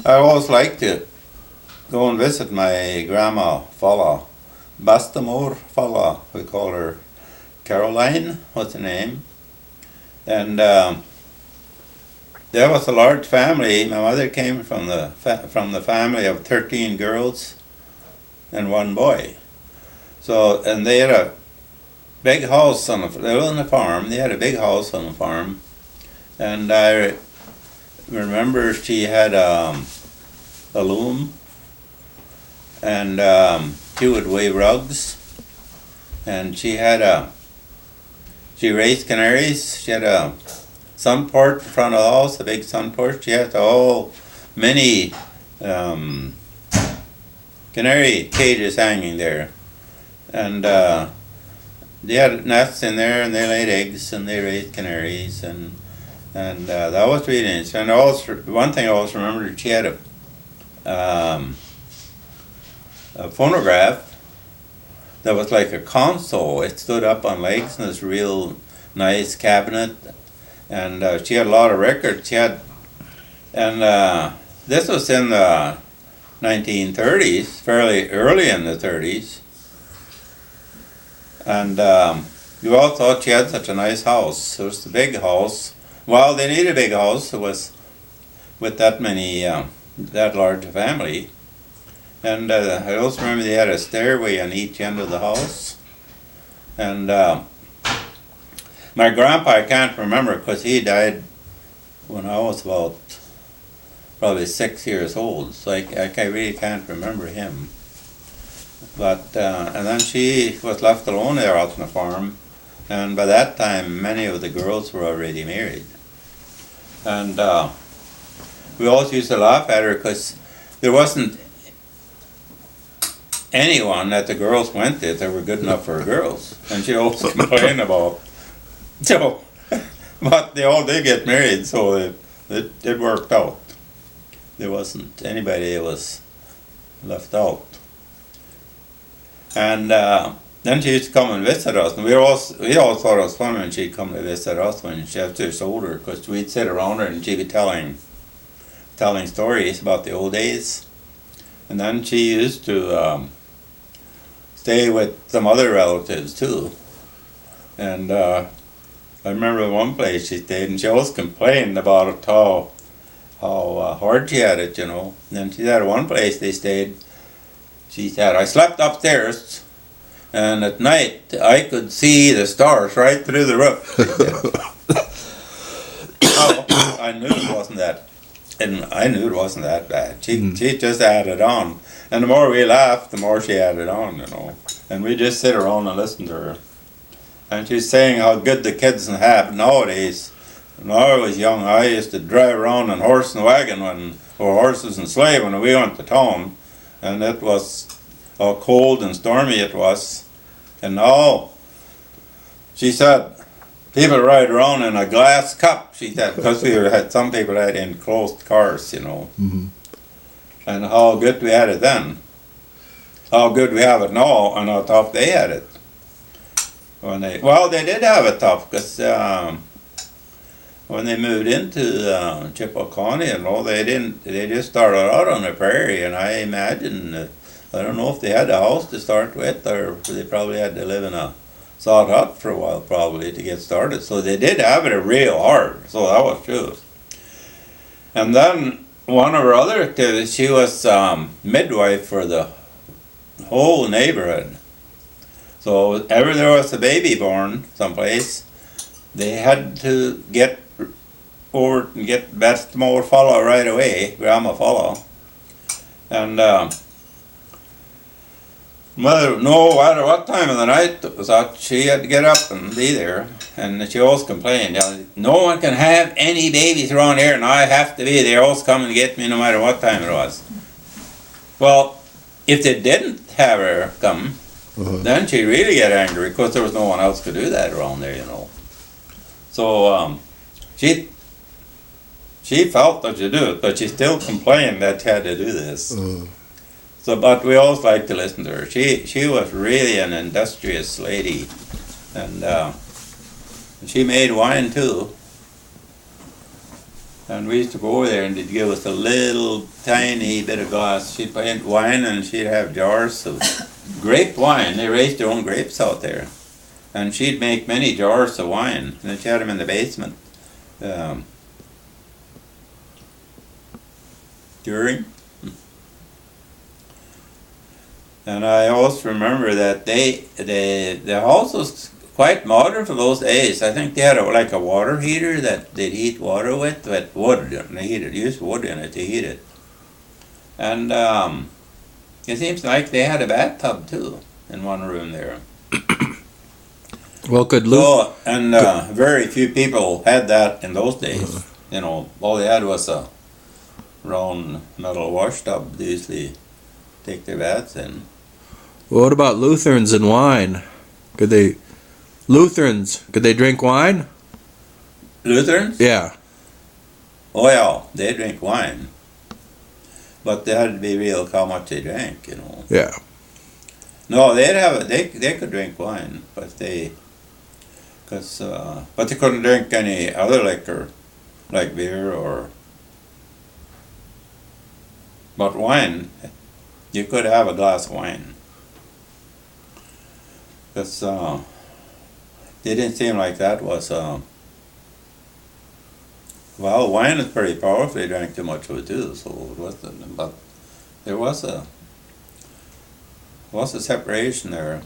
I always like to go and visit my grandma, Falla. Bastamore Falla, we call her Caroline, what's the name? And there was a large family. My mother came from the family of 13 girls and one boy. So, and they had a big house they lived on a farm. They had a big house on the farm, and I remember she had a loom, and she would weave rugs, and she raised canaries. She had a sun porch in front of the house, a big sun porch. She had many canary cages hanging there, and they had nests in there, and they laid eggs, and they raised canaries, and that was really interesting. And also, one thing I always remembered, she had a phonograph that was like a console. It stood up on legs in this real nice cabinet, and she had a lot of records. This was in the 1930s, fairly early in the 30s. And you all thought she had such a nice house. It was the big house. Well, they needed a big house. It was with that many, that large a family. And I also remember they had a stairway on each end of the house. And my grandpa, I can't remember because he died when I was about probably 6 years old. So I really can't remember him. But and then she was left alone there out on the farm, and by that time many of the girls were already married. And we always used to laugh at her because there wasn't anyone that the girls went to that were good enough for girls, and she always complained about. So, but they all did get married, so it worked out. There wasn't anybody that was left out. And then she used to come and visit us, and we all thought it was fun when she'd come to visit us when she was older, because we'd sit around her and she'd be telling stories about the old days. And then she used to stay with some other relatives too. And I remember one place she stayed, and she always complained about it, how hard she had it, you know. And then she had one place they stayed. She said, I slept upstairs, and at night I could see the stars right through the roof. Oh, I knew it wasn't that, and I knew it wasn't that bad. She just added on, and the more we laughed, the more she added on, you know. And we just sit around and listen to her. And she's saying how good the kids have nowadays. When I was young, I used to drive around in horse and wagon or horses and sleigh when we went to town. And it was how cold and stormy it was. And now, she said, people ride around in a glass cup, she said, because some people had enclosed cars, you know. Mm-hmm. And how good we had it then. How good we have it now, and how tough they had it. They did have it tough, because when they moved into Chippewa and all, they just started out on the prairie, and I imagine, I don't know if they had a house to start with, or they probably had to live in a sod hut for a while probably to get started. So they did have it real hard, so that was true. And then one of her other activities, she was midwife for the whole neighborhood. So ever there was a baby born someplace, they had to get over and get best more Falla right away, Grandma Falla. And mother, no matter what time of the night it was out, she had to get up and be there. And she always complained, no one can have any babies around here, and I have to be there. Always coming to get me no matter what time it was. Well, if they didn't have her come, then she'd really get angry, because there was no one else could do that around there, you know. So she felt that she do it, but she still complained that she had to do this. So, but we always liked to listen to her. She was really an industrious lady, and she made wine too. And we used to go over there and they'd give us a little tiny bit of glass. She'd put in wine and she'd have jars of grape wine. They raised their own grapes out there. And she'd make many jars of wine. And then she had them in the basement. During. And I also remember that the house was quite modern for those days. I think they had like a water heater that they'd heat water with wood. They used wood in it to heat it. And it seems like they had a bathtub too in one room there. Well, could very few people had that in those days. You know, all they had was a round metal wash tub they usually take their baths in. Well, what about Lutherans and wine? Could they drink wine? Lutherans? Yeah. Oh yeah, they drink wine. But they had to be real how much they drank, you know. Yeah. No, they could drink wine, but they couldn't drink any other liquor, like beer but wine, you could have a glass of wine. Because it didn't seem like that was, well, wine is pretty powerful. They drank too much of it too, so it wasn't, but there was a separation there.